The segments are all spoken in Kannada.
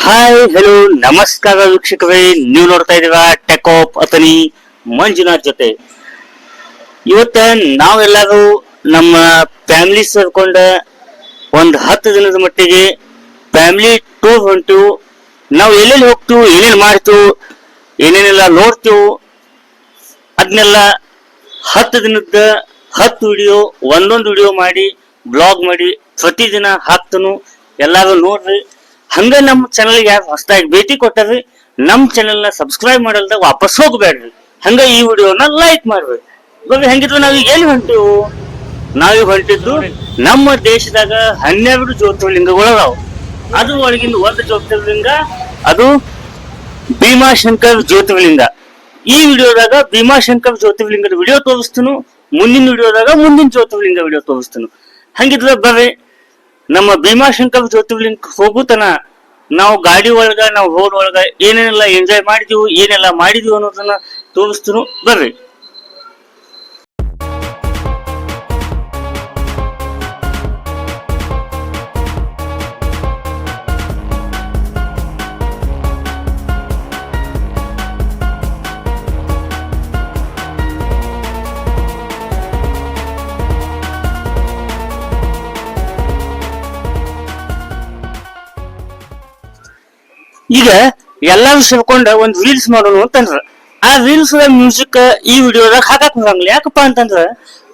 ಹಾಯ್ ಹಲೋ ನಮಸ್ಕಾರ ವೀಕ್ಷಕರೇ, ನೀವು ನೋಡ್ತಾ ಇದೀರ ಟೆಕಾಪ್ ಅತನಿ ಮಂಜುನಾಥ್ ಜೊತೆ. ಇವತ್ತ ನಾವೆಲ್ಲರೂ ನಮ್ಮ ಫ್ಯಾಮಿಲಿ ಸೇರ್ಕೊಂಡ ಒಂದ್ 10 ದಿನದ ಮಟ್ಟಿಗೆ ಫ್ಯಾಮಿಲಿ ಟೂರ್ ಹೊಂಟಿವು. ನಾವು ಎಲ್ಲೆಲ್ಲಿ ಹೋಗ್ತೀವಿ, ಏನೇನ್ ಮಾಡ್ತೀವಿ, ಏನೇನೆಲ್ಲ ನೋಡ್ತೀವಿ, ಅದನ್ನೆಲ್ಲ 10 ದಿನದ 10 ವಿಡಿಯೋ ಒಂದೊಂದು ವಿಡಿಯೋ ಮಾಡಿ ಬ್ಲಾಗ್ ಮಾಡಿ ಪ್ರತಿದಿನ ಹಾಕ್ತನು. ಎಲ್ಲಾರು ನೋಡ್ರಿ. ಹಂಗ ನಮ್ಮ ಚಾನಲ್ ಯಾರು ಹೊಸದಾಗಿ ಭೇಟಿ ಕೊಟ್ಟಾರ್ರಿ, ನಮ್ಮ ಚಾನಲ್ ನ ಸಬ್ಸ್ಕ್ರೈಬ್ ಮಾಡಲ್ದ ವಾಪಸ್ ಹೋಗ್ಬೇಡ್ರಿ. ಹಂಗ ಈ ವಿಡಿಯೋನ ಲೈಕ್ ಮಾಡ್ರಿ. ಇವಾಗ ಹೆಂಗಿದ್ರು ನಾವೀಗ ಎಲ್ಲಿ ಹೊಂಟಿವು? ನಾವೀಗ ಹೊಂಟಿದ್ದು ನಮ್ಮ ದೇಶದಾಗ 12 ಜ್ಯೋತಿರ್ಲಿಂಗಗಳು ಅದಾವ. ಅದು ಒಳಗಿಂದ ಒಂದು ಜ್ಯೋತಿರ್ಲಿಂಗ, ಅದು ಭೀಮಾಶಂಕರ್ ಜ್ಯೋತಿರ್ಲಿಂಗ. ಈ ವಿಡಿಯೋದಾಗ ಭೀಮಾಶಂಕರ್ ಜ್ಯೋತಿರ್ಲಿಂಗದ ವಿಡಿಯೋ ತೋರಿಸ್ತೀನಿ. ಮುಂದಿನ ವಿಡಿಯೋದಾಗ ಮುಂದಿನ ಜ್ಯೋತಿರ್ಲಿಂಗ ವಿಡಿಯೋ ತೋರಿಸ್ತೀನಿ. ಹಂಗಿದ್ರೆ ಬರ್ರಿ, ನಮ್ಮ ಭೀಮಾಶಂಕರ್ ಜ್ಯೋತಿರ್ಲಿಂಗ ಹೋಗುತನ ನಾವು ಗಾಡಿ ಒಳಗ, ನಾವು ರೋಡ್ ಒಳಗ ಏನೇನೆಲ್ಲ ಎಂಜಾಯ್ ಮಾಡಿದೀವಿ, ಏನೆಲ್ಲ ಮಾಡಿದೀವಿ ಅನ್ನೋದನ್ನ ತೋರಿಸ್ತೀನಿ. ಬರ್ರಿ. ಈಗ ಎಲ್ಲಾರು ಸೇರ್ಕೊಂಡ ಒಂದ್ ರೀಲ್ಸ್ ಮಾಡೋಣ ಅಂತಂದ್ರ, ಆ ರೀಲ್ಸ್ ಮ್ಯೂಸಿಕ್ ಈ ವಿಡಿಯೋದಾಗ ಹಾಕಕ್ ಬರಂಗಿಲ್ಲ. ಯಾಕಪ್ಪ ಅಂತಂದ್ರ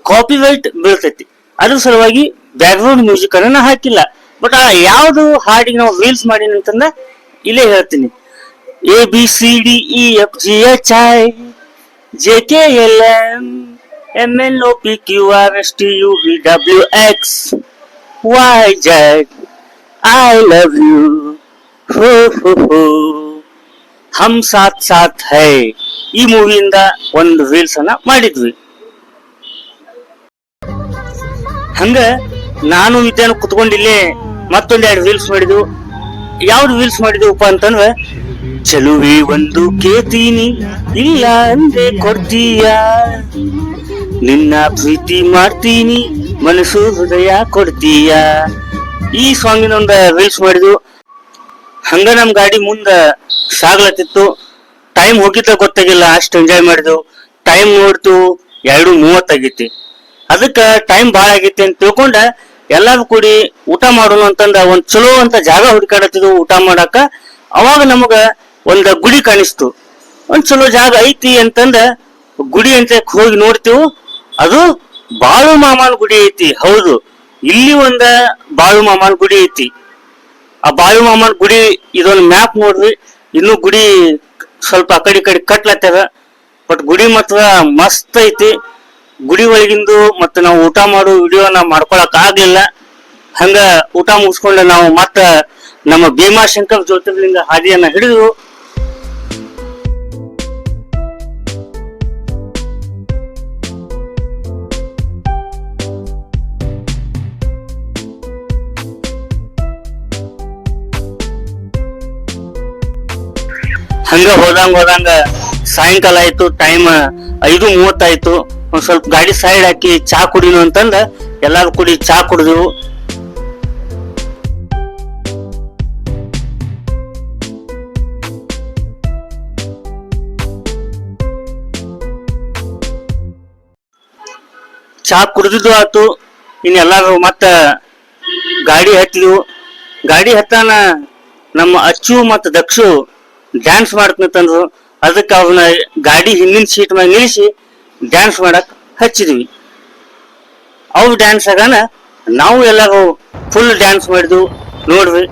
ಕಾಪಿ ರೈಟ್ ಬೀಳ್ತೈತಿ. ಅದ್ರ ಸಲುವಾಗಿ ಬ್ಯಾಕ್ ಗ್ರೌಂಡ್ ಮ್ಯೂಸಿಕ್ ಅನ್ನ ನಾ ಹಾಕಿಲ್ಲ. ಬಟ್ ಆ ಯಾವ್ದು ಹಾಡಿಗೆ ನಾವು ರೀಲ್ಸ್ ಮಾಡೀನಿ ಅಂತಂದ ಇಲ್ಲೇ ಹೇಳ್ತೀನಿ. ABCDEFGHI love you. ಹೋ ಹೋ ಹೋ ಹಮ್ ಸಾಥ್ ಸಾಥ್ ಹೈ ಈ ಮೂವಿಯಿಂದ ಒಂದು ರೀಲ್ಸ್ ಅನ್ನ ಮಾಡಿದ್ವಿ. ಹಂಗ ನಾನು ವಿದ್ಯಾನ ಕುತ್ಕೊಂಡಿಲ್ಲೇ ಮತ್ತೊಂದೆರಡು ರೀಲ್ಸ್ ಮಾಡಿದ್ವು. ಯಾವ್ದು ರೀಲ್ಸ್ ಮಾಡಿದ್ವಪ್ಪ ಅಂತಂದ್ರ, ಚಲುವೆ ಒಂದು ಕೇತೀನಿ ಇಲ್ಲ ಅಂದೆ ಕೊಡ್ತೀಯ, ನಿನ್ನ ಪ್ರೀತಿ ಮಾಡ್ತೀನಿ ಮನಸ್ಸು ಹೃದಯ ಕೊಡ್ತೀಯ. ಈ ಸಾಂಗಿನ ಒಂದು ರೀಲ್ಸ್ ಮಾಡಿದ್ವು. ಹಂಗ ನಮ್ ಗಾಡಿ ಮುಂದ ಸಾಗ್ಲತ್ತಿತ್ತು. ಟೈಮ್ ಹೋಗಿದ್ದ ಗೊತ್ತಾಗಿಲ್ಲ, ಅಷ್ಟು ಎಂಜಾಯ್ ಮಾಡಿದ್ವು. ಟೈಮ್ ನೋಡ್ತು 2:30 ಆಗೈತಿ. ಅದಕ್ಕ ಟೈಮ್ ಬಾಳ ಆಗೈತಿ ಅಂತ ತಿಳ್ಕೊಂಡ ಎಲ್ಲಾರು ಕೂಡಿ ಊಟ ಮಾಡೋಣ ಅಂತಂದ ಒಂದ್ ಚಲೋ ಅಂತ ಜಾಗ ಹುಡುಕಾಡತ್ತಿದ್ವು ಊಟ ಮಾಡಾಕ. ಅವಾಗ ನಮಗ ಒಂದ್ ಗುಡಿ ಕಾಣಿಸ್ತು. ಒಂದ್ ಚಲೋ ಜಾಗ ಐತಿ ಅಂತಂದ ಗುಡಿ ಅಂತ ಹೋಗಿ ನೋಡ್ತೀವಿ. ಅದು ಬಾಳು ಮಾಮನ ಗುಡಿ ಐತಿ. ಹೌದು, ಇಲ್ಲಿ ಒಂದ ಬಾಳು ಮಾಮನ ಗುಡಿ ಐತಿ. ಆ ಬಾಳು ಮಾಮನ್ ಗುಡಿ ಇದೊಂದು ಮ್ಯಾಪ್ ನೋಡ್ರಿ. ಇನ್ನು ಗುಡಿ ಸ್ವಲ್ಪ ಆ ಕಡೆ ಕಟ್ಲತ್ತದ. ಬಟ್ ಗುಡಿ ಮಾತ್ರ ಮಸ್ತ್ ಐತಿ. ಗುಡಿ ಒಳಗಿಂದು ಮತ್ತ ನಾವು ಊಟ ಮಾಡೋ ವಿಡಿಯೋನ ಮಾಡ್ಕೊಳಕ್ ಆಗ್ಲಿಲ್ಲ. ಹಂಗ ಊಟ ಮುಗಿಸ್ಕೊಂಡ ನಾವು ಮತ್ತ ನಮ್ಮ ಭೀಮಾಶಂಕರ್ ಜ್ಯೋತಿರ್ಲಿಂಗ ಹಾದಿಯನ್ನ ಹಿಡಿದು ಹಂಗ ಹೋದಂಗ ಸಾಯಂಕಾಲ ಆಯ್ತು. ಟೈಮ್ 5:30 ಆಯ್ತು. ಒಂದ್ ಸ್ವಲ್ಪ ಗಾಡಿ ಸೈಡ್ ಹಾಕಿ ಚಾ ಕುಡಿನು ಅಂತಂದ ಎಲ್ಲಾರು ಕೂಡಿ ಚಾ ಕುಡಿದೆವು. ಚಾ ಕುಡಿದಿದ್ದು ಆತು. ಇನ್ ಎಲ್ಲಾರು ಮತ್ತ ಗಾಡಿ ಹತ್ತಿದ್ವು. ಗಾಡಿ ಹತ್ತಾನ ನಮ್ಮ ಅಚ್ಚು ಮತ್ತ ದಕ್ಷು ಡ್ಯಾನ್ಸ್ ಮಾಡ್ತಂತಂದ್ರು. ಅದಕ್ಕೆ ಅವ್ನ ಗಾಡಿ ಹಿಂದಿನ ಸೀಟ್ ಮ್ಯಾಗ ನಿಲ್ಲಿಸಿ ಡ್ಯಾನ್ಸ್ ಮಾಡಕ್ ಹಚ್ಚಿದ್ವಿ. ಅವ್ ಡ್ಯಾನ್ಸ್ ಆಗಾನ ನಾವು ಎಲ್ಲರೂ ಫುಲ್ ಡ್ಯಾನ್ಸ್ ಮಾಡಿದ್ವು. ನೋಡ್ರಿ,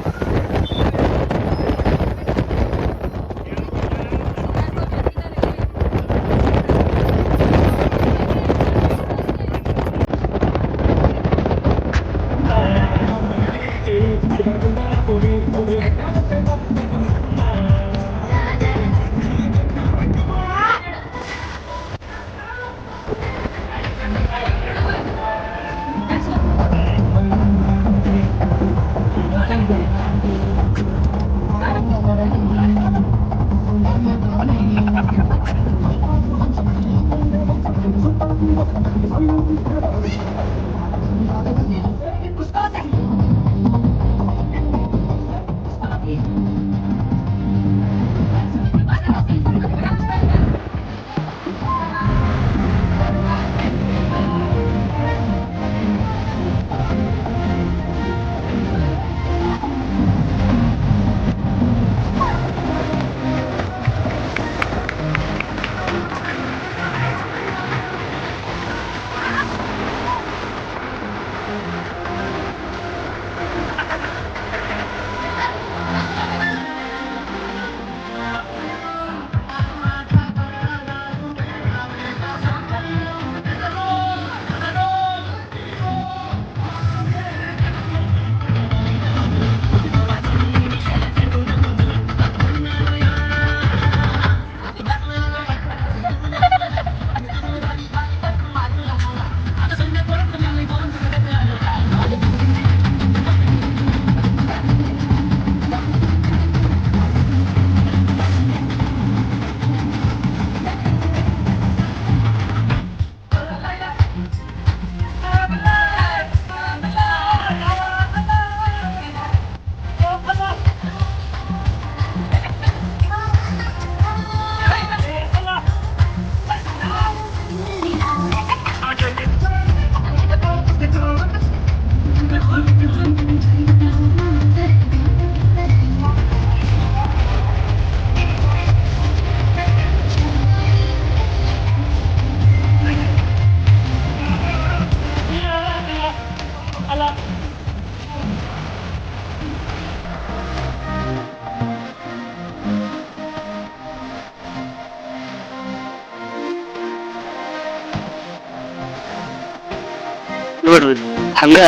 ನೋಡ್ರಿ ಹಂಗ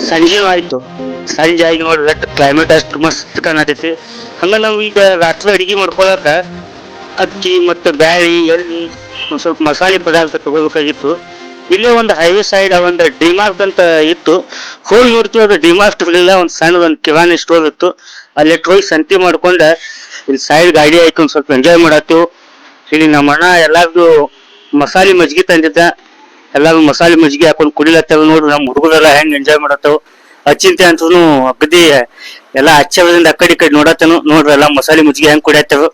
ಸಂಜೆನೂ ಆಯ್ತು. ಸಂಜೆ ಆಗಿ ನೋಡ್ರಿ ಕ್ಲೈಮೇಟ್ ಅಷ್ಟು ಮಸ್ತ್ ಕಾಣತೈತಿ. ಹಂಗ ನಾವು ಈಗ ರಾತ್ರಿ ಅಡಿಗೆ ಮಾಡ್ಕೊಳಕ ಅಕ್ಕಿ ಮತ್ತು ಬ್ಯಾಳಿ ಎಣ್ಣೆ ಒಂದ್ ಸ್ವಲ್ಪ ಮಸಾಲೆ ಪದಾರ್ಥ ತಗೋಬೇಕಾಗಿತ್ತು. ಇಲ್ಲೇ ಒಂದು ಹೈವೇ ಸೈಡ್ ಒಂದು ಡಿಮಾರ್ಟ್ ಅಂತ ಇತ್ತು. ಹೋಗಿ ನೋಡ್ತೀವಿ ಅದು ಡಿಮಾರ್ಟ್ ಇರಲಿಲ್ಲ, ಒಂದು ಸಣ್ಣದೊಂದು ಕಿರಾಣಿ ಸ್ಟೋರ್ ಇತ್ತು. ಅಲ್ಲಿ ಹೋಗಿ ಸಂತಿ ಮಾಡ್ಕೊಂಡ ಇಲ್ಲಿ ಸೈಡ್ ಗಾಡಿ ಆಯ್ತು ಒಂದ್ ಸ್ವಲ್ಪ ಎಂಜಾಯ್ ಮಾಡತ್ತೇವು. ಇಲ್ಲಿ ನಮ್ಮ ಅಣ್ಣ ಎಲ್ಲಾರ್ದು ಮಸಾಲೆ ಮಜ್ಗಿ ತಂದಿದ್ದ, ಎಲ್ಲಾರು ಮಸಾಲೆ ಮಜ್ಗಿ ಹಾಕೊಂಡು ಕುಡಿಲತ್ತೇವ. ನೋಡ್ರಿ ನಮ್ಮ ಹುಡುಗರೆಲ್ಲ ಹೆಂಗ್ ಎಂಜಾಯ್ ಮಾಡತ್ತೇವ್. ಅಚ್ಚಿಂತೆ ಅಂತೂ ಅಗದಿ ಎಲ್ಲಾ ಹಚ್ಚದಿಂದ ಅಕ್ಕಡಿ ಕಡೆ ನೋಡತ್ತೇನು. ನೋಡ್ರಿ ಎಲ್ಲಾ ಮಸಾಲೆ ಮಜ್ಗಿ ಹೆಂಗ್ ಕುಡಿಯತ್ತೇವ.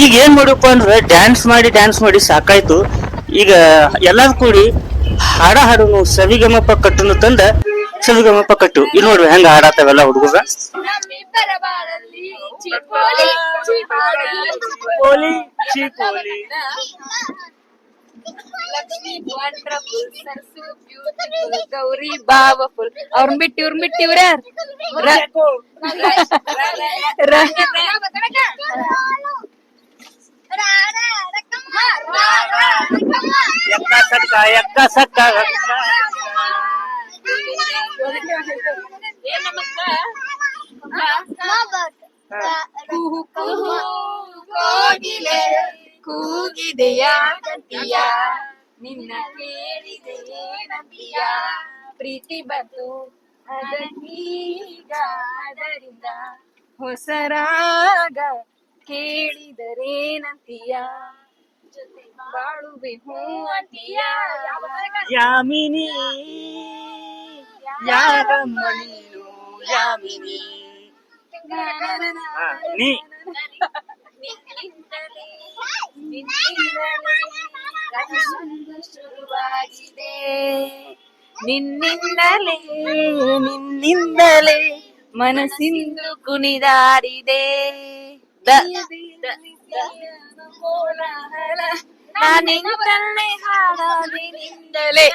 ಈಗ ಏನ್ ಮಾಡಪ್ಪ ಅಂದ್ರೆ ಡ್ಯಾನ್ಸ್ ಮಾಡಿ ಸಾಕಾಯ್ತು. ಈಗ ಎಲ್ಲಾರು ಕೂಡಿ ಹಾಡು ಸವಿಗಮಪ ಕಟ್ಟನ್ನು ತಂದ ಸವಿಗಮಪ ಕಟ್ಟು. ಇಲ್ಲಿ ನೋಡ್ರಿ ಹೆಂಗ ಹಾಡಾತವೆಲ್ಲ ಹುಡುಗರ. ಲಕ್ಷ್ಮಿ ವಂಡರ್ಫುಲ್ ಸರ್ಸು ಬ್ಯೂಟಿಫುಲ್ ಗೌರಿ ಬಾವಫುಲ್ ಅವ್ರನ್ ಬಿಟ್ಟು ಇವ್ರನ್ ಬಿಟ್ಟು ಇವ್ರ ಕೂಗಿದೆಯಾ ಗಂಟಿಯ ನಿನ್ನ ಕೇಳಿದೆಯೇನಂತೀಯ ಪ್ರೀತಿ ಬಂತು ಅದೀಗ ಅದರಿಂದ ಹೊಸರಾಗ ಕೇಳಿದರೇನಂತೀಯ ಜೊತೆ ಬಾಳುವೆ ಹೂ ಅಂತೀಯ ಯಾಮಿನಿ ಯಾರಮ್ಮ ನೀನು ಯಾಮಿನಿ ನೀ ಶುರುವಾಗಿದೆ ನಿನ್ನಿಂದಲೇ ಮನಸ್ಸಿಂದು ಕುಣಿದಾಡಿದೆ ನಾನಿಂದಲೇ ಹಾಡಾದಿನಿಂದಲೇ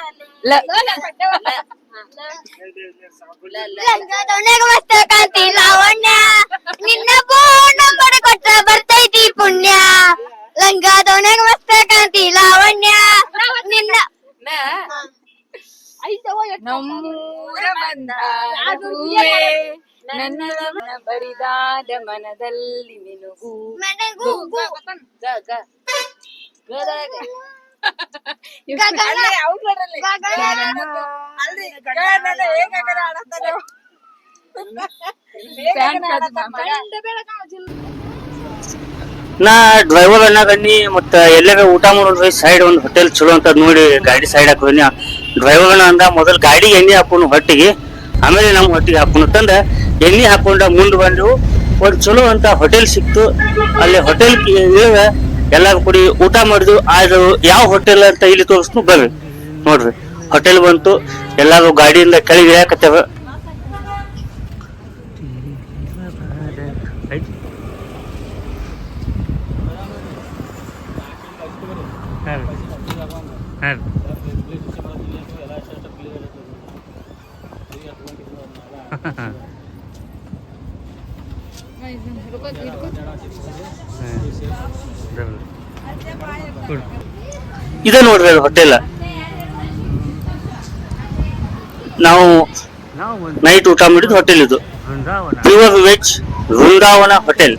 ಮಸ್ತ ಕಾಂತಿ ಲಾವಣ್ಯ ನಿನ್ನ ಫೋನ್ ನಂಬರ್ ಕೊಟ್ಟ ಬರ್ತೈತಿ ಪುಣ್ಯ. ಲಂಗಾದವನಾಗ ಮಸ್ತ ಕಾಂತಿ ಲಾವಣ್ಯ ನಿನ್ನ ನಮ್ಮೂರ ಬಂದಾಡುವೆ ನನ್ನ ಬರಿದಾದ ಮನದಲ್ಲಿ ಮಿನುಗು ನಾ ಡ್ರೈವರ್ ಅಣ್ಣ ಗಣ್ಣಿ ಮತ್ತ ಎಲ್ಲಾರ ಊಟ ಮಾಡೋದ್ರಿ ಸೈಡ್ ಒಂದು ಹೋಟೆಲ್ ಚಲೋ ಅಂತ ನೋಡಿ ಗಾಡಿ ಸೈಡ್ ಹಾಕೋನಿ. ಡ್ರೈವರ್ ಅಣ್ಣ ಅಂದ ಮೊದಲ್ ಗಾಡಿಗೆ ಎಣ್ಣೆ ಹಾಕೋನು ಹೊಟ್ಟಿಗೆ, ಆಮೇಲೆ ನಮ್ಮ ಹೊಟ್ಟಿಗೆ ಹಾಕೋನು ತಂದ ಎಣ್ಣೆ ಹಾಕೊಂಡ ಮುಂದ್ ಬಂದು ಒಂದು ಚಲೋ ಅಂತ ಹೋಟೆಲ್ ಸಿಕ್ತು. ಅಲ್ಲಿ ಹೋಟೆಲ್ ಇಳಿದ ಎಲ್ಲಾರು ಕೂಡಿ ಊಟ ಮಾಡಿದ್ವು. ಅದು ಯಾವ ಹೋಟೆಲ್ ಅಂತ ಇಲ್ಲಿ ತೋರಿಸ್ತು ಬರ್ರಿ ನೋಡ್ರಿ. ಹೋಟೆಲ್ ಬಂತು, ಎಲ್ಲಾರು ಗಾಡಿಯಿಂದ ಕೆಳಗೆ ಇಳಿಯಾಕತ್ತೇವ. ಇದ ನೋಡ್ರಿ ಹೋಟೆಲ್. ನಾವು ನೈಟ್ ಊಟ ಮಾಡಿದ್ ಹೋಟೆಲ್ ಇದು ಪ್ಯೂರ್ ವೆಜ್ ವೃಂದಾವನ ಹೋಟೆಲ್.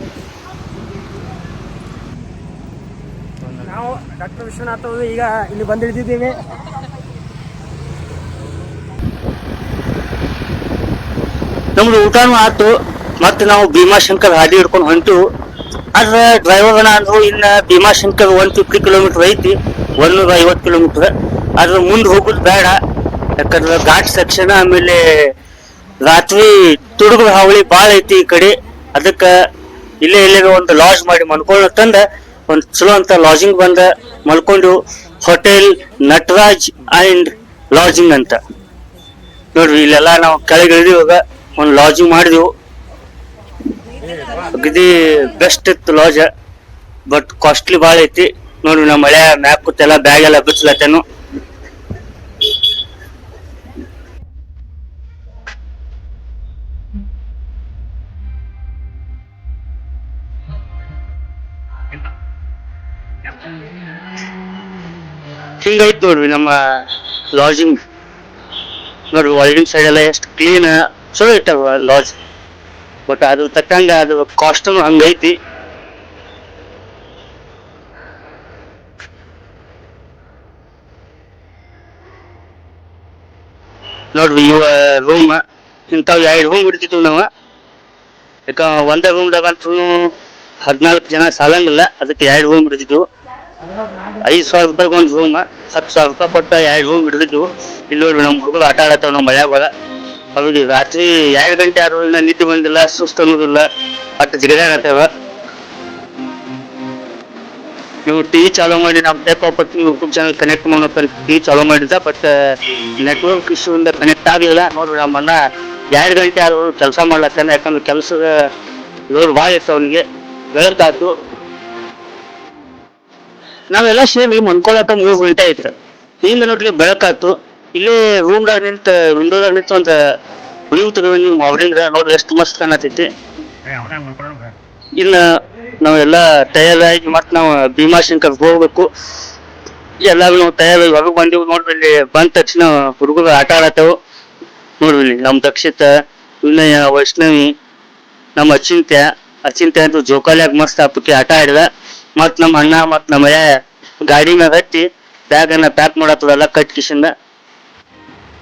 ನಾವು ಡಾಕ್ಟರ್ ವಿಶ್ವನಾಥ್ ಅವರು ಈಗ ಇಲ್ಲಿ ಬಂದಿಳಿದಿದ್ದೇವೆ. ನಮ್ದು ಊಟನೂ ಆತು. ಮತ್ತೆ ನಾವು ಭೀಮಾಶಂಕರ್ ಹಾದಿ ಹಿಡ್ಕೊಂಡು ಹೊಂಟು. ಆದ್ರ ಡ್ರೈವರ್ ಅಂದ್ರು ಇನ್ನ ಭೀಮಾಶಂಕರ್ 150 ಕಿಲೋಮೀಟರ್ ಐತಿ, 150 ಕಿಲೋಮೀಟರ್. ಅದ್ರ ಮುಂದೆ ಹೋಗುದು ಬೇಡ, ಯಾಕಂದ್ರೆ ಘಾಟ್ ಸೆಕ್ಷನ್, ಆಮೇಲೆ ರಾತ್ರಿ ತುಡುಗರ ಹಾವಳಿ ಬಾಳ ಐತಿ ಈ ಕಡೆ. ಅದಕ್ಕ ಇಲ್ಲೇ ಒಂದು ಲಾಡ್ಜ್ ಮಾಡಿ ಮಲ್ಕೊಳ್ಳೋ ತಂದ ಒಂದ್ ಚಲೋ ಅಂತ ಲಾಡ್ಜಿಂಗ್ ಬಂದ ಮಲ್ಕೊಂಡು ಹೋಟೆಲ್ ನಟರಾಜ್ ಅಂಡ್ ಲಾಡ್ಜಿಂಗ್ ಅಂತ. ನೋಡ್ರಿ ಇಲ್ಲೆಲ್ಲ ನಾವು ಕೆಳಗೆ ಇಳಿದಿವಾಗ ಒಂದು ಲಾಡ್ಜಿಂಗ್ ಮಾಡಿದೆವು. ಅಗದಿ ಬೆಸ್ಟ್ ಇತ್ತು ಲಾಡ್ಜ್, ಬಟ್ ಕಾಸ್ಟ್ಲಿ ಭಾಳ ಐತಿ. ನೋಡ್ರಿ ನಮ್ಮ ಮಳೆ ಮ್ಯಾಕ್ ಕೂತೆಲ್ಲ ಬ್ಯಾಗ್ ಎಲ್ಲ ಬಿಚ್ಚಲತ್ತೇನು. ಹಿಂಗೈತ್ ನೋಡ್ರಿ ನಮ್ಮ ಲಾಡ್ಜಿಂಗ್. ನೋಡ್ರಿ ಒಳಗಿನ ಸೈಡ್ ಎಲ್ಲ ಎಷ್ಟು ಕ್ಲೀನ್ ಚಲೋ ಇಟ್ಟಾವ ಲಾಡ್ಜ್. ಬಟ್ ಅದು ತಕ್ಕಂಗ ಅದು ಕಾಸ್ಟ್ ಹಂಗೈತಿ. ನೋಡ್ರಿ ಇವ ರೂಮ್ ಇಂಥವ್ 2 ರೂಮ್ ಹಿಡಿತಿದ್ವು ನಾವು. ಯಾಕ ಒಂದೇ ರೂಮ್ದಾಗ ಅಂತೂ 14 ಜನ ಸಾಲಂಗಿಲ್ಲ, ಅದಕ್ಕೆ 2 ರೂಮ್ ಹಿಡಿದಿದ್ವು. 5,000 ರೂಪಾಯಿಗೆ ಒಂದು ರೂಮ್, 10,000 ರೂಪಾಯಿ ಕೊಟ್ಟ 2 ರೂಮ್ ಹಿಡಿದಿದ್ವು. ಇಲ್ಲಿ ನೋಡ್ರಿ ನಮ್ಮ ಹುಡುಗರು ಆಟ ಆಡತ್ತಾವ ನಮ್ಮ ಮಳ್ಯಾಗ. ಅವ್ರಿಗೆ ರಾತ್ರಿ 2 ಗಂಟೆ ಆದ್ರೂ ನಿದ್ದೆ ಬಂದಿಲ್ಲ, ಸುಸ್ತು ಅನ್ನೋದಿಲ್ಲ, ಅಟ್ಟು ಜಿಗದಾಗತ್ತವ. ನೀವು ಟಿವಿ ಚಾಲೂ ಮಾಡಿ ನಮ್ಮ ಯೂಟ್ಯೂಬ್ ಚಾನಲ್ ಕನೆಕ್ಟ್ ಮಾಡೋಕೆ ಟಿವಿ ಚಾಲೂ ಮಾಡಿದ್ದ, ಬಟ್ ನೆಟ್ವರ್ಕ್ ಇಶ್ಯೂ ಇಂದ ಕನೆಕ್ಟ್ ಆಗಲಿಲ್ಲ. ನೋಡ್ರಿ ನಮ್ಮನ್ನ 2 ಗಂಟೆ ಆದ್ರೂ ಕೆಲಸ ಮಾಡ್ಲತ್ತಾನೆ. ಯಾಕಂದ್ರೆ ಕೆಲಸದ ಇವರು ಭಾಳ ಇತ್ತು, ಅವನಿಗೆ ಬೆಳಕಾತು. ನಾವೆಲ್ಲ ಸೇರಿ ಮನ್ಕೊಳಕ 3 ಗಂಟೆ ಆಯ್ತು. ಹಿಂಗ ನೋಡ್ರಿ ಬೆಳಕಾತು. ಇಲ್ಲೇ ರೂಮ್ದಾಗ ನಿಂತು ವಿಂಡೋದಾಗ ನಿಂತು ಒಂದು ವ್ಯೂ ತಗೊಂಡು ಅವ್ರಿಂದ ನೋಡ್ರಿ ಎಷ್ಟು ಮಸ್ತ್ ಕಾಣತೈತಿ. ಇನ್ನು ನಾವೆಲ್ಲ ತಯಾರಾಗಿ ಮತ್ತೆ ನಾವು ಭೀಮಾಶಂಕರ್ ಹೋಗ್ಬೇಕು. ಎಲ್ಲಾರು ನಾವು ತಯಾರಾಗಿ ಹೊರಗೆ ಬಂದೆವು. ನೋಡ್ರಿ ಇಲ್ಲಿ ಬಂದ ತಕ್ಷಣ ಹುಡುಗರು ಆಟ ಆಡತ್ತೇವು. ನೋಡ್ರಿ ಇಲ್ಲಿ ನಮ್ಮ ದಕ್ಷಿತ, ವಿನಯ, ವೈಷ್ಣವಿ, ನಮ್ಮ ಅಚಿಂತ್ಯ ಅಂತೂ ಜೋಕಾಲಿಯಾಗ ಮಸ್ತ್ ಹಬ್ಬಕ್ಕೆ ಆಟ ಆಡಿದ. ಮತ್ ನಮ್ಮ ಅಣ್ಣ ಮತ್ ನಮ್ಮ ಗಾಡಿ ಮ್ಯಾಗ ಹತ್ತಿ ಬ್ಯಾಗನ್ನ ಪ್ಯಾಕ್ ಮಾಡತ್ತದೆಲ್ಲ ಕಟ್ಕಿಸಿಂದ.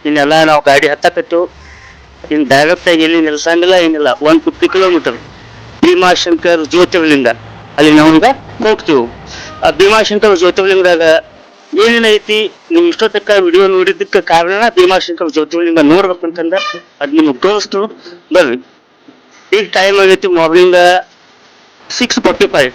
ಇನ್ನೆಲ್ಲ ನಾವು ಗಾಡಿ ಹತ್ತಕತ್ತು. ಇನ್ನು ಡೈರೆಕ್ಟ್ ಆಗಿ ಎಲ್ಲಿ ನಿಲ್ಸಂಗಿಲ್ಲ, ಏನಿಲ್ಲ. 150 ಕಿಲೋಮೀಟರ್ ಭೀಮಾಶಂಕರ್ ಜ್ಯೋತಿರ್ಲಿಂಗ, ಅಲ್ಲಿ ನಾವೀಗ ಹೋಗ್ತೀವಿ. ಆ ಭೀಮಾಶಂಕರ್ ಜ್ಯೋತಿರ್ಲಿಂಗದಾಗ ಏನೇನೈತಿ, ನೀವು ಇಷ್ಟೊತ್ತಕ್ಕ ವಿಡಿಯೋ ನೋಡಿದ್ದಕ್ಕೆ ಕಾರಣ ಭೀಮಾಶಂಕರ್ ಜ್ಯೋತಿರ್ಲಿಂಗ ನೋಡ್ಬೇಕಂತಂದ ಅದ್ ನಿಮ್ಗೆ ತೋರಿಸ್ತು. ಬರ್ರಿ. ಈಗ ಟೈಮ್ ಆಗೈತಿ ಮಾರ್ನಿಂಗ್ 6:45.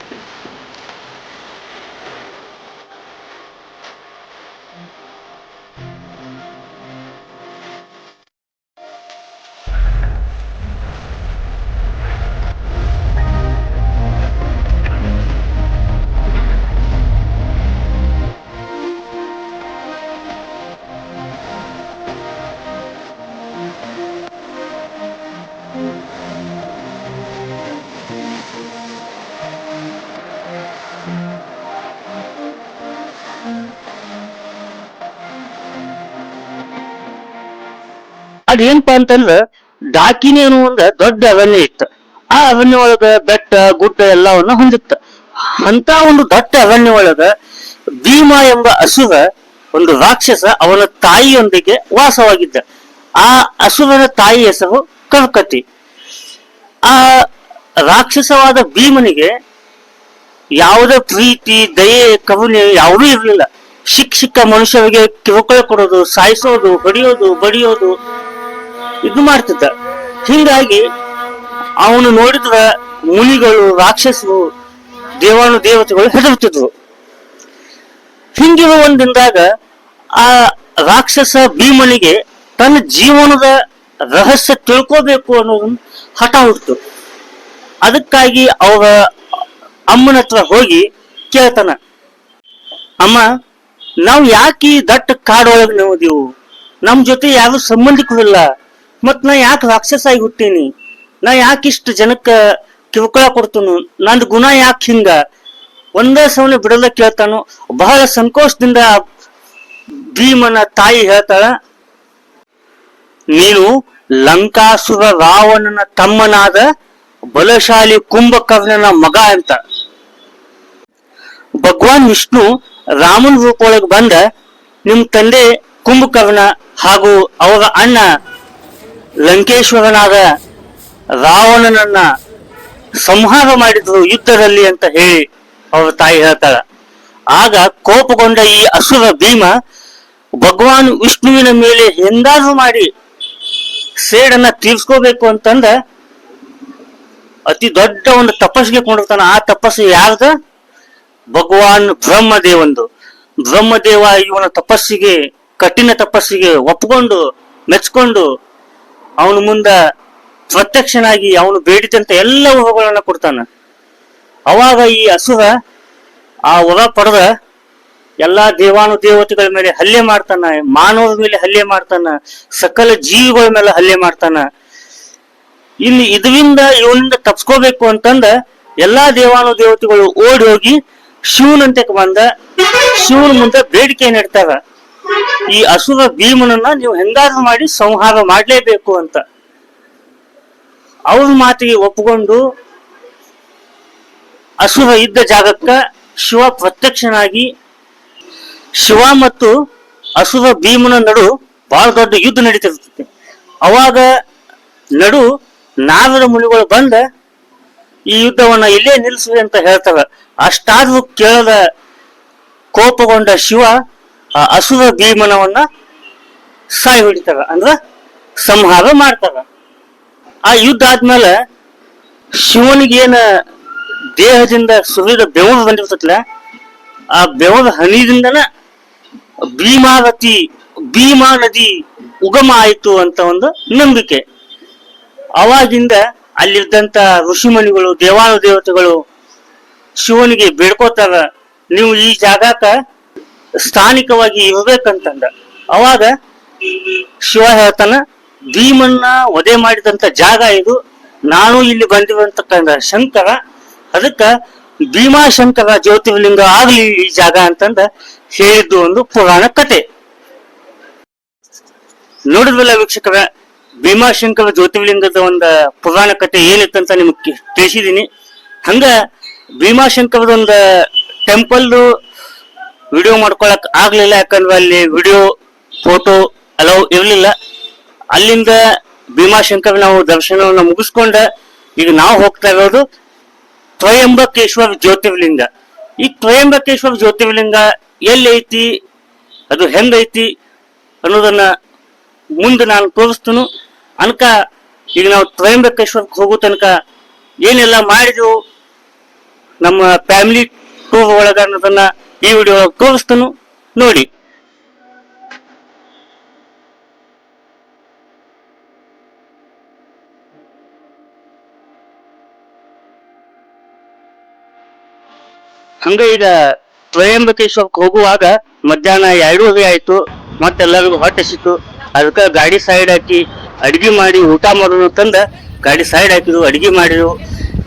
ಅದೇನಪ್ಪಾ ಅಂತಂದ್ರ ಡಾಕಿನಿ ಅನ್ನೋ ಒಂದು ದೊಡ್ಡ ಅರಣ್ಯ ಇತ್ತು. ಆ ಅರಣ್ಯ ಒಳಗ ಬೆಟ್ಟ ಗುಡ್ಡ ಎಲ್ಲವನ್ನ ಹೊಂದಿತ್ತ. ಅಂತ ಒಂದು ದೊಡ್ಡ ಅರಣ್ಯ ಒಳಗ ಭೀಮ ಎಂಬ ಅಸುರ, ಒಂದು ರಾಕ್ಷಸ, ಅವನ ತಾಯಿಯೊಂದಿಗೆ ವಾಸವಾಗಿದ್ದ. ಆ ಅಸುರನ ತಾಯಿ ಹೆಸರು ಕರ್ಕತಿ. ಆ ರಾಕ್ಷಸವಾದ ಭೀಮನಿಗೆ ಯಾವುದೇ ಪ್ರೀತಿ, ದಯೆ, ಕರುಣೆ ಯಾವುದೂ ಇರಲಿಲ್ಲ. ಸಿಕ್ಕ ಮನುಷ್ಯರಿಗೆ ಕಿರುಕುಳ ಕೊಡೋದು, ಸಾಯಿಸೋದು, ಹೊಡೆಯೋದು, ಬಡಿಯೋದು ಇದು ಮಾಡ್ತಿದ್ದ. ಹೀಗಾಗಿ ಅವನು ನೋಡಿದ್ರ ಮುನಿಗಳು, ರಾಕ್ಷಸರು, ದೇವತೆಗಳು ಹೆದರ್ತಿದ್ರು. ಹಿಂಗಿರುವ ಒಂದ್ ದಿನದಾಗ ಆ ರಾಕ್ಷಸ ಭೀಮನಿಗೆ ತನ್ನ ಜೀವನದ ರಹಸ್ಯ ತಿಳ್ಕೋಬೇಕು ಅನ್ನೋದು ಹಠ ಹುಟ್ಟಿತು. ಅದಕ್ಕಾಗಿ ಅವರ ಅಮ್ಮನ ಹತ್ರ ಹೋಗಿ ಕೇಳ್ತಾನ, ಅಮ್ಮ, ನಾವು ಯಾಕೆ ಈ ದಟ್ಟ ಕಾಡೊಳಗೆ ನೋದೀವು? ನಮ್ ಜೊತೆ ಯಾರು ಸಂಬಂಧಿಕರಿಲ್ಲ. ಮತ್ ನಾ ಯಾಕೆ ರಾಕ್ಷಸ ಆಗಿ ಹುಟ್ಟೀನಿ? ನಾ ಯಾಕೆ ಇಷ್ಟು ಜನಕ್ಕ ಕಿರುಕುಳ ಕೊಡ್ತನು? ನಂದು ಗುಣ ಯಾಕೆ ಹಿಂಗ? ಒಂದೇ ಸಮನೆ ಬಿಡಲ್ಲ ಕೇಳ್ತಾನು. ಬಹಳ ಸಂಕೋಚದಿಂದ ಭೀಮನ ತಾಯಿ ಹೇಳ್ತಾಳ, ನೀನು ಲಂಕಾಸುರ ರಾವಣನ ತಮ್ಮನಾದ ಬಲಶಾಲಿ ಕುಂಭಕರ್ಣನ ಮಗ ಅಂತ. ಭಗವಾನ್ ವಿಷ್ಣು ರಾಮನ ರೂಪೊಳಗೆ ಬಂದ ನಿಮ್ ತಂದೆ ಕುಂಭಕರ್ಣ ಹಾಗೂ ಅವರ ಅಣ್ಣ ಲಂಕೇಶ್ವರನಾದ ರಾವಣನನ್ನ ಸಂಹಾರ ಮಾಡಿದ್ರು ಯುದ್ಧದಲ್ಲಿ ಅಂತ ಹೇಳಿ ಅವರ ತಾಯಿ ಹೇಳ್ತಾಳ. ಆಗ ಕೋಪಗೊಂಡ ಈ ಅಸುರ ಭೀಮ ಭಗವಾನ್ ವಿಷ್ಣುವಿನ ಮೇಲೆ ಎಂದಾದ್ರೂ ಮಾಡಿ ಸೇಡನ್ನ ತೀರ್ಸ್ಕೋಬೇಕು ಅಂತಂದ ಅತಿ ದೊಡ್ಡ ಒಂದು ತಪಸ್ಸಿಗೆ ಕೊಂಡಿರ್ತಾನ. ಆ ತಪಸ್ಸು ಯಾರ್ದ? ಭಗವಾನ್ ಬ್ರಹ್ಮದೇವಂದು. ಬ್ರಹ್ಮದೇವ ಇವನ ತಪಸ್ಸಿಗೆ, ಕಠಿಣ ತಪಸ್ಸಿಗೆ ಒಪ್ಕೊಂಡು ಮೆಚ್ಕೊಂಡು ಅವನ ಮುಂದ ಪ್ರತ್ಯಕ್ಷನಾಗಿ ಅವನು ಬೇಡಿದಂತ ಎಲ್ಲ ವರಗಳನ್ನ ಕೊಡ್ತಾನ. ಅವಾಗ ಈ ಅಸುರ ಆ ವರ ಪಡೆದ ಎಲ್ಲಾ ದೇವಾನುದೇವತೆಗಳ ಮೇಲೆ ಹಲ್ಲೆ ಮಾಡ್ತಾನ, ಮಾನವರ ಮೇಲೆ ಹಲ್ಲೆ ಮಾಡ್ತಾನ, ಸಕಲ ಜೀವಿಗಳ ಮೇಲೆ ಹಲ್ಲೆ ಮಾಡ್ತಾನ. ಇಲ್ಲಿ ಇದರಿಂದ ಇವನಿಂದ ತಪ್ಸ್ಕೋಬೇಕು ಅಂತಂದ ಎಲ್ಲಾ ದೇವಾನುದೇವತೆಗಳು ಓಡಿ ಹೋಗಿ ಶಿವನಂತೆ ಬಂದ ಶಿವನ ಮುಂದೆ ಬೇಡಿಕೆ ನೀಡ್ತಾರ, ಈ ಅಸುರ ಭೀಮನನ್ನ ನೀವು ಹೆಂಗಾದ್ರೂ ಮಾಡಿ ಸಂಹಾರ ಮಾಡ್ಲೇಬೇಕು ಅಂತ. ಅವ್ರ ಮಾತಿಗೆ ಒಪ್ಪಿಕೊಂಡು ಅಸುರ ಇದ್ದ ಜಾಗಕ್ಕ ಶಿವ ಪ್ರತ್ಯಕ್ಷನಾಗಿ, ಶಿವ ಮತ್ತು ಅಸುರ ಭೀಮನ ನಡು ಬಹಳ ದೊಡ್ಡ ಯುದ್ಧ ನಡೀತಿರ್ತೈತಿ. ಅವಾಗ ನಡು ನಾರದ ಮುನಿಗಳು ಬಂದ ಈ ಯುದ್ಧವನ್ನ ಇಲ್ಲೇ ನಿಲ್ಲಿಸುವೆ ಅಂತ ಹೇಳ್ತಾರ. ಅಷ್ಟಾದ್ರೂ ಕೇಳದ ಕೋಪಗೊಂಡ ಶಿವ ಆ ಅಸುರ ಭೀಮನವನ್ನ ಸಾಯಿ ಹೊಡಿತಾರ, ಅಂದ್ರ ಸಂಹಾರ ಮಾಡ್ತಾರ. ಆ ಯುದ್ಧ ಆದ್ಮೇಲೆ ಶಿವನಿಗೇನ ದೇಹದಿಂದ ಸುರಿದ ಬೆವರು ಬಂದಿರ್ತೈತಲ್ಲ, ಆ ಬೆವರ ಹನಿದಿಂದನ ಭೀಮಾ ನದಿ ಉಗಮ ಆಯಿತು ಅಂತ ಒಂದು ನಂಬಿಕೆ. ಅವಾಗಿಂದ ಅಲ್ಲಿದ್ದಂತ ಋಷಿಮಣಿಗಳು, ದೇವಾನುದೇವತೆಗಳು ಶಿವನಿಗೆ ಬೇಡ್ಕೋತಾರ, ನೀವು ಈ ಜಾಗಕ್ಕ ಸ್ಥಾನಿಕವಾಗಿ ಇರ್ಬೇಕಂತಂದ. ಅವಾಗ ಶಿವ ಹೇಳ್ತಾನ, ಭೀಮನ್ನ ವಧೆ ಮಾಡಿದಂತ ಜಾಗ ಇದು, ನಾನು ಇಲ್ಲಿ ಬಂದಿರುವಂತಕ್ಕಂಥ ಶಂಕರ, ಅದಕ್ಕ ಭೀಮಾಶಂಕರ ಜ್ಯೋತಿರ್ಲಿಂಗ ಆಗ್ಲಿ ಈ ಜಾಗ ಅಂತಂದ ಹೇಳಿದ್ದು ಒಂದು ಪುರಾಣ ಕತೆ. ನೋಡಿದ್ವಲ್ಲ ವೀಕ್ಷಕರ, ಭೀಮಾಶಂಕರ ಜ್ಯೋತಿರ್ಲಿಂಗದ ಒಂದು ಪುರಾಣ ಕತೆ ಏನಿತ್ತಂತ ನಿಮ್ಗೆ ತಿಳಿಸಿದೀನಿ. ಹಂಗ ಭೀಮಾಶಂಕರದ ಒಂದು ಟೆಂಪಲ್ ವಿಡಿಯೋ ಮಾಡ್ಕೊಳಕ್ ಆಗ್ಲಿಲ್ಲ, ಯಾಕಂದ್ರೆ ಅಲ್ಲಿ ವಿಡಿಯೋ ಫೋಟೋ ಅಲೋ ಇರ್ಲಿಲ್ಲ. ಅಲ್ಲಿಂದ ಭೀಮಾಶಂಕರ ನಾವು ದರ್ಶನವನ್ನ ಮುಗಿಸ್ಕೊಂಡ ಈಗ ನಾವು ಹೋಗ್ತಾ ಇರೋದು ತ್ರಯಂಬಕೇಶ್ವರ ಜ್ಯೋತಿರ್ಲಿಂಗ. ಈ ತ್ರಯಂಬಕೇಶ್ವರ ಜ್ಯೋತಿರ್ಲಿಂಗ ಎಲ್ಲಿ ಐತಿ, ಅದು ಹೆಂಗೈತಿ ಅನ್ನೋದನ್ನ ಮುಂದೆ ನಾನು ತೋರಿಸ್ತೇನೆ. ಅನ್ಕ ಈಗ ನಾವು ತ್ರಯಂಬಕೇಶ್ವರಕ್ಕೆ ಹೋಗೋ ತನಕ ಏನೆಲ್ಲ ಮಾಡಿದ್ವು ನಮ್ಮ ಫ್ಯಾಮಿಲಿ ಟೂರ್ ಒಳಗ ಅನ್ನೋದನ್ನ ಈ ವಿಡಿಯೋ ತೋರಿಸ್ತೇನೆ, ನೋಡಿ. ಹಂಗ ಈಗ ತ್ರಯಂಬಕೇಶ್ವರಕ್ಕೆ ಹೋಗುವಾಗ ಮಧ್ಯಾಹ್ನ 2:30 ಆಯ್ತು. ಮತ್ತೆಲ್ಲರಿಗೂ ಹೊಟ್ಟೆ ಸಿಕ್ತು. ಅದಕ್ಕೆ ಗಾಡಿ ಸೈಡ್ ಹಾಕಿ ಅಡ್ಗೆ ಮಾಡಿ ಊಟ ಮಾಡೋದು ಅಂತಂದ ಗಾಡಿ ಸೈಡ್ ಹಾಕಿದ್ರು, ಅಡ್ಗೆ ಮಾಡಿದ್ರು,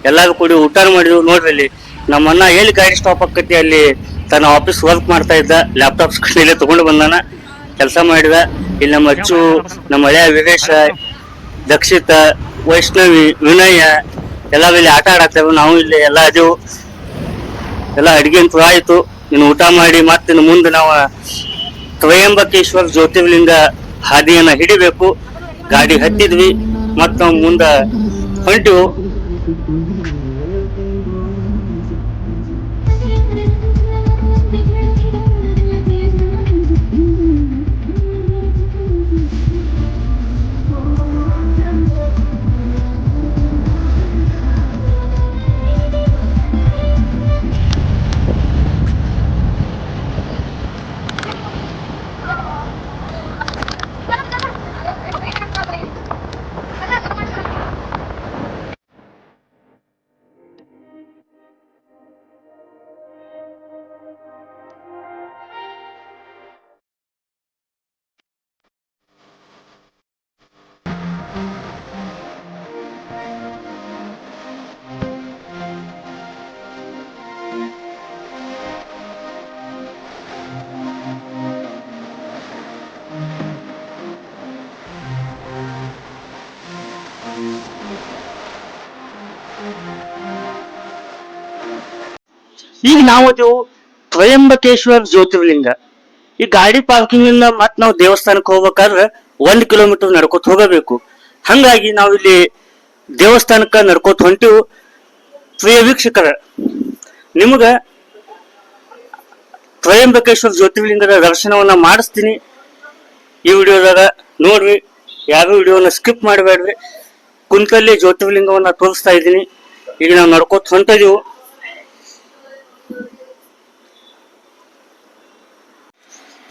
ಎಲ್ಲಾರು ಕೂಡಿ ಊಟ ಮಾಡಿದ್ರು. ನೋಡ್ರಿ ಅಲ್ಲಿ ನಮ್ಮ ಅಣ್ಣ ಎಲ್ಲಿ ಗಾಡಿ ಸ್ಟಾಪ್ ಆಕತಿ ಅಲ್ಲಿ ತನ್ನ ಆಫೀಸ್ ವರ್ಕ್ ಮಾಡ್ತಾ ಇದ್ದ, ಲ್ಯಾಪ್ಟಾಪ್ ಇಲ್ಲೇ ತಗೊಂಡು ಬಂದಾನ, ಕೆಲಸ ಮಾಡಿದ. ಇಲ್ಲಿ ನಮ್ಮ ಅಚ್ಚು, ನಮ್ಮ ಹಳೆಯ ವೀರೇಶ, ದಕ್ಷಿತ, ವೈಷ್ಣವಿ, ವಿನಯ ಎಲ್ಲಾರು ಇಲ್ಲಿ ಆಟ ಆಡತ್ತೇವೆ. ನಾವು ಇಲ್ಲಿ ಎಲ್ಲ ಅದೆವು, ಎಲ್ಲ ಅಡಿಗೆ ಅಂತೂ ಆಯ್ತು. ಇನ್ನು ಊಟ ಮಾಡಿ ಮತ್ತೆ ಮುಂದೆ ನಾವು ತ್ರಯಂಬಕೇಶ್ವರ ಜ್ಯೋತಿರ್ಲಿಂಗ ಹಾದಿಯನ್ನ ಹಿಡಿಬೇಕು. ಗಾಡಿ ಹತ್ತಿದ್ವಿ, ಮತ್ತ ನಾವು ಮುಂದ ಹೊಂಟಿವು. ಈಗ ನಾವು ತ್ರಯಂಬಕೇಶ್ವರ ಜ್ಯೋತಿರ್ಲಿಂಗ. ಈ ಗಾಡಿ ಪಾರ್ಕಿಂಗ್ ಇಂದ ಮತ್ ನಾವು ದೇವಸ್ಥಾನಕ್ಕೆ ಹೋಗ್ಬೇಕಾದ್ರೆ 1 ಕಿಲೋಮೀಟರ್ ನಡ್ಕೋತ ಹೋಗಬೇಕು. ಹಂಗಾಗಿ ನಾವು ಇಲ್ಲಿ ದೇವಸ್ಥಾನಕ್ಕ ನಡ್ಕೋತ ಹೊಂಟಿವು. ಪ್ರಿಯ ವೀಕ್ಷಕರ, ನಿಮಗ ತ್ರಯಂಬಕೇಶ್ವರ ಜ್ಯೋತಿರ್ಲಿಂಗದ ದರ್ಶನವನ್ನ ಮಾಡಿಸ್ತೀನಿ ಈ ವಿಡಿಯೋದಾಗ. ನೋಡ್ರಿ, ಯಾರು ವಿಡಿಯೋನ ಸ್ಕಿಪ್ ಮಾಡಬೇಡ್ರಿ. ಕುಂತಲ್ಲಿ ಜ್ಯೋತಿರ್ಲಿಂಗವನ್ನ ತೋರಿಸ್ತಾ ಇದ್ದೀನಿ. ಈಗ ನಾವು ನಡ್ಕೋತ ಹೊಂಟಿದೀವು.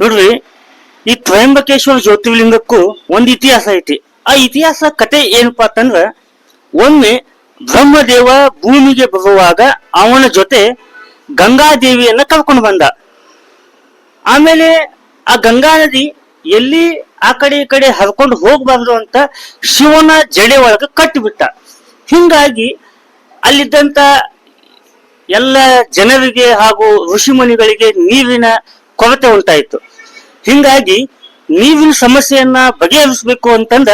ನೋಡ್ರಿ, ಈ ತ್ರಯಂಬಕೇಶ್ವರ ಜ್ಯೋತಿರ್ಲಿಂಗಕ್ಕೂ ಒಂದು ಇತಿಹಾಸ ಐತಿ. ಆ ಇತಿಹಾಸ ಕತೆ ಏನಪ್ಪಾ ಅಂತಂದ್ರ, ಒಮ್ಮೆ ಬ್ರಹ್ಮದೇವ ಭೂಮಿಗೆ ಬರುವಾಗ ಅವನ ಜೊತೆ ಗಂಗಾದೇವಿಯನ್ನ ಕರ್ಕೊಂಡು ಬಂದ. ಆಮೇಲೆ ಆ ಗಂಗಾ ನದಿ ಎಲ್ಲಿ ಆ ಕಡೆ ಈ ಕಡೆ ಹರ್ಕೊಂಡು ಹೋಗ್ಬಾರ್ದು ಅಂತ ಶಿವನ ಜಡೆ ಒಳಗ ಕಟ್ಟಿಬಿಟ್ಟ. ಹಿಂಗಾಗಿ ಅಲ್ಲಿದ್ದಂತ ಎಲ್ಲ ಜನರಿಗೆ ಹಾಗೂ ಋಷಿಮುನಿಗಳಿಗೆ ನೀರಿನ ಕೊರತೆ ಉಂಟಾಯಿತು. ಹಿಂಗಾಗಿ ನೀರಿನ ಸಮಸ್ಯೆಯನ್ನ ಬಗೆಹರಿಸಬೇಕು ಅಂತಂದ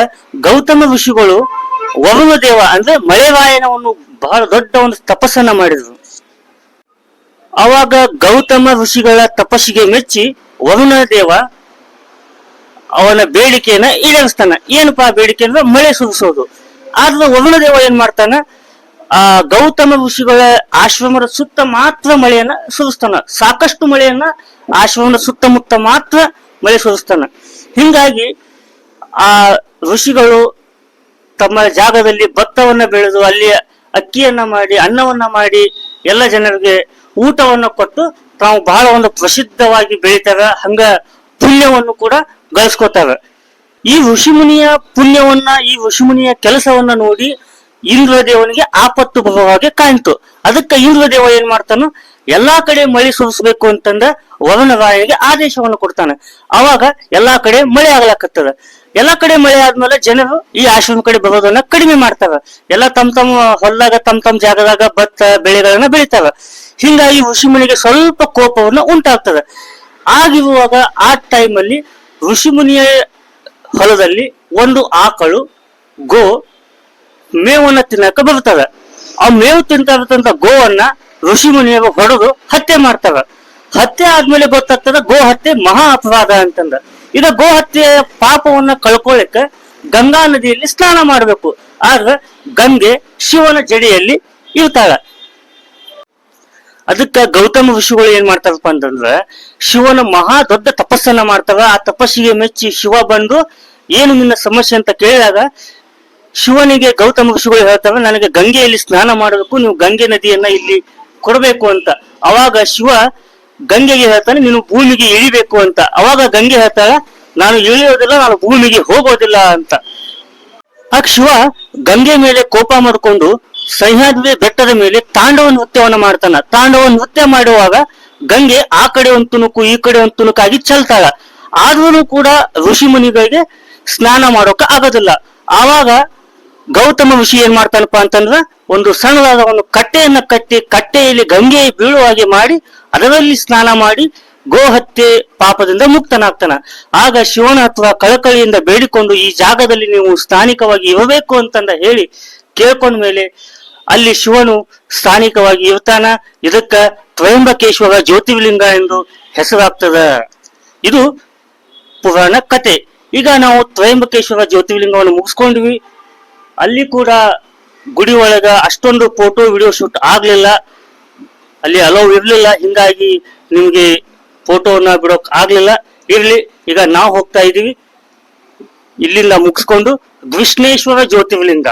ಗೌತಮ ಋಷಿಗಳು ವರುಣ ದೇವ ಅಂದ್ರೆ ಮಳೆರಾಯನವನ್ನು ಬಹಳ ದೊಡ್ಡ ಒಂದು ತಪಸ್ಸನ್ನ ಮಾಡಿದ್ರು. ಅವಾಗ ಗೌತಮ ಋಷಿಗಳ ತಪಸ್ಸಿಗೆ ಮೆಚ್ಚಿ ವರುಣ ದೇವ ಅವನ ಬೇಡಿಕೆಯನ್ನ ಈಡೇರಿಸ್ತಾನ. ಏನಪ್ಪಾ ಬೇಡಿಕೆ ಅಂದ್ರೆ ಮಳೆ ಸುರಿಸೋದು. ಆದ್ರೆ ವರುಣ ದೇವ ಏನ್ ಮಾಡ್ತಾನ, ಆ ಗೌತಮ ಋಷಿಗಳ ಆಶ್ರಮದ ಸುತ್ತ ಮಾತ್ರ ಮಳೆಯನ್ನ ಸುರಿಸ್ತಾನ. ಸಾಕಷ್ಟು ಮಳೆಯನ್ನ ಆಶ್ರಮದ ಸುತ್ತಮುತ್ತ ಮಾತ್ರ ಮಳೆ ಸುರಿಸ್ತಾನ. ಹಿಂಗಾಗಿ ಆ ಋಷಿಗಳು ತಮ್ಮ ಜಾಗದಲ್ಲಿ ಭತ್ತವನ್ನ ಬೆಳೆದು ಅಲ್ಲಿ ಅಕ್ಕಿಯನ್ನ ಮಾಡಿ ಅನ್ನವನ್ನ ಮಾಡಿ ಎಲ್ಲ ಜನರಿಗೆ ಊಟವನ್ನು ಕೊಟ್ಟು ತಾವು ಬಹಳ ಒಂದು ಪ್ರಸಿದ್ಧವಾಗಿ ಬೆಳಿತಾರ. ಹಂಗ ಪುಣ್ಯವನ್ನು ಕೂಡ ಗಳಿಸ್ಕೋತಾರ. ಈ ಋಷಿಮುನಿಯ ಪುಣ್ಯವನ್ನ, ಈ ಋಷಿಮುನಿಯ ಕೆಲಸವನ್ನ ನೋಡಿ ಇಂದ್ರದೇವನಿಗೆ ಆಪತ್ತು ಬರುವ ಹಾಗೆ ಕಾಣ್ತು. ಅದಕ್ಕೆ ಇಂದ್ರದೇವ ಏನ್ ಮಾಡ್ತಾನು, ಎಲ್ಲಾ ಕಡೆ ಮಳೆ ಸುರಿಸಬೇಕು ಅಂತಂದ ವರುಣರಾಯನಿಗೆ ಆದೇಶವನ್ನು ಕೊಡ್ತಾನೆ. ಅವಾಗ ಎಲ್ಲಾ ಕಡೆ ಮಳೆ ಆಗ್ಲಾಕತ್ತದ. ಎಲ್ಲಾ ಕಡೆ ಮಳೆ ಆದ್ಮೇಲೆ ಜನರು ಈ ಆಶ್ರಮ ಕಡೆ ಬರೋದನ್ನ ಕಡಿಮೆ ಮಾಡ್ತಾರ. ಎಲ್ಲ ತಮ್ಮ ಹೊಲದಾಗ ತಮ್ಮ ಜಾಗದಾಗ ಭತ್ತ ಬೆಳೆಗಳನ್ನ ಬೆಳಿತಾರ. ಹಿಂಗಾಗಿ ಋಷಿಮುನಿಗೆ ಸ್ವಲ್ಪ ಕೋಪವನ್ನ ಉಂಟಾಗ್ತದ. ಆಗಿರುವಾಗ ಆ ಟೈಮಲ್ಲಿ ಋಷಿಮುನಿಯ ಹೊಲದಲ್ಲಿ ಒಂದು ಆಕಳು ಗೋ ಮೇವನ್ನ ತಿನ್ನಕ ಬರ್ತದ. ಆ ಮೇವು ತಿಂತಾ ಇರ್ತಂತ ಗೋವನ್ನ ಋಷಿಮುನಿಯರು ಹೊಡೆದು ಹತ್ಯೆ ಮಾಡ್ತಾರ. ಹತ್ಯೆ ಆದ್ಮೇಲೆ ಗೊತ್ತಾಗ್ತದ ಗೋ ಹತ್ಯೆ ಮಹಾ ಅಪರಾಧ ಅಂತಂದ. ಈಗ ಗೋ ಹತ್ಯೆಯ ಪಾಪವನ್ನ ಕಳ್ಕೊಳ್ಳಿಕ್ಕ ಗಂಗಾ ನದಿಯಲ್ಲಿ ಸ್ನಾನ ಮಾಡ್ಬೇಕು. ಆದ್ರೆ ಗಂಗೆ ಶಿವನ ಜಡಿಯಲ್ಲಿ ಇರ್ತಾಳ. ಅದಕ್ಕ ಗೌತಮ ಋಷಿಗಳು ಏನ್ ಮಾಡ್ತಾರಪ್ಪ ಅಂತಂದ್ರ, ಶಿವನ ಮಹಾ ದೊಡ್ಡ ತಪಸ್ಸನ್ನ ಮಾಡ್ತಾರ. ಆ ತಪಸ್ಸಿಗೆ ಮೆಚ್ಚಿ ಶಿವ ಬಂದು ಏನು ನಿನ್ನ ಸಮಸ್ಯೆ ಅಂತ ಕೇಳಿದಾಗ ಶಿವನಿಗೆ ಗೌತಮ ಋಷಿಗಳು ಹೇಳ್ತಾರ, ನನಗೆ ಗಂಗೆಯಲ್ಲಿ ಸ್ನಾನ ಮಾಡಬೇಕು, ನೀವು ಗಂಗೆ ನದಿಯನ್ನ ಇಲ್ಲಿ ಕೊಡಬೇಕು ಅಂತ. ಅವಾಗ ಶಿವ ಗಂಗೆಗೆ ಹೇಳ್ತಾನೆ, ನೀನು ಭೂಮಿಗೆ ಇಳಿಬೇಕು ಅಂತ. ಅವಾಗ ಗಂಗೆ ಹೇಳ್ತಾಳ, ನಾನು ಇಳಿಯೋದಿಲ್ಲ, ನಾನು ಭೂಮಿಗೆ ಹೋಗೋದಿಲ್ಲ ಅಂತ. ಆಗ ಶಿವ ಗಂಗೆ ಮೇಲೆ ಕೋಪ ಮಾಡಿಕೊಂಡು ಸಹ್ಯಾದ್ರಿ ಬೆಟ್ಟದ ಮೇಲೆ ತಾಂಡವ ನೃತ್ಯವನ್ನ ಮಾಡ್ತಾನ. ತಾಂಡವ ನೃತ್ಯ ಮಾಡುವಾಗ ಗಂಗೆ ಆ ಕಡೆ ಒಂದು ತುಣುಕು ಈ ಕಡೆ ಒಂದು ತುಣುಕಾಗಿ ಚೆಲ್ತಾಳ. ಆದ್ರೂ ಕೂಡ ಋಷಿ ಮುನಿಗಳಿಗೆ ಸ್ನಾನ ಮಾಡೋಕ ಆಗೋದಿಲ್ಲ. ಆವಾಗ ಗೌತಮ ಋಷಿ ಏನ್ ಮಾಡ್ತಾನಪ್ಪ ಅಂತಂದ್ರ, ಒಂದು ಸಣ್ಣದಾದ ಒಂದು ಕಟ್ಟೆಯನ್ನ ಕಟ್ಟಿ ಕಟ್ಟೆಯಲ್ಲಿ ಗಂಗೆ ಬೀಳುವ ಹಾಗೆ ಮಾಡಿ ಅದರಲ್ಲಿ ಸ್ನಾನ ಮಾಡಿ ಗೋಹತ್ಯೆ ಪಾಪದಿಂದ ಮುಕ್ತನಾಗ್ತಾನ. ಆಗ ಶಿವನ ಅಥವಾ ಕಳಕಳಿಯಿಂದ ಬೇಡಿಕೊಂಡು ಈ ಜಾಗದಲ್ಲಿ ನೀವು ಸ್ಥಾನಿಕವಾಗಿ ಇರಬೇಕು ಅಂತಂದ ಹೇಳಿ ಕೇಳ್ಕೊಂಡ ಮೇಲೆ ಅಲ್ಲಿ ಶಿವನು ಸ್ಥಾನಿಕವಾಗಿ ಇರ್ತಾನ. ಇದಕ್ಕ ತ್ರಯಂಬಕೇಶ್ವರ ಜ್ಯೋತಿರ್ಲಿಂಗ ಎಂದು ಹೆಸರಾಗ್ತದ. ಇದು ಪುರಾಣ ಕತೆ. ಈಗ ನಾವು ತ್ರಯಂಬಕೇಶ್ವರ ಜ್ಯೋತಿರ್ಲಿಂಗವನ್ನು ಮುಗಿಸ್ಕೊಂಡ್ವಿ. ಅಲ್ಲಿ ಕೂಡ ಗುಡಿ ಒಳಗ ಅಷ್ಟೊಂದು ಫೋಟೋ ವಿಡಿಯೋ ಶೂಟ್ ಆಗ್ಲಿಲ್ಲ, ಅಲ್ಲಿ ಅಲೋ ಇರ್ಲಿಲ್ಲ. ಹಿಂಗಾಗಿ ನಿಮ್ಗೆ ಫೋಟೋವನ್ನ ಬಿಡೋಕ್ ಆಗ್ಲಿಲ್ಲ. ಇರ್ಲಿ, ಈಗ ನಾವು ಹೋಗ್ತಾ ಇದೀವಿ. ಇಲ್ಲಿಂದ ಮುಗಿಸ್ಕೊಂಡು ಕೃಷ್ಣೇಶ್ವರ ಜ್ಯೋತಿರ್ಲಿಂಗ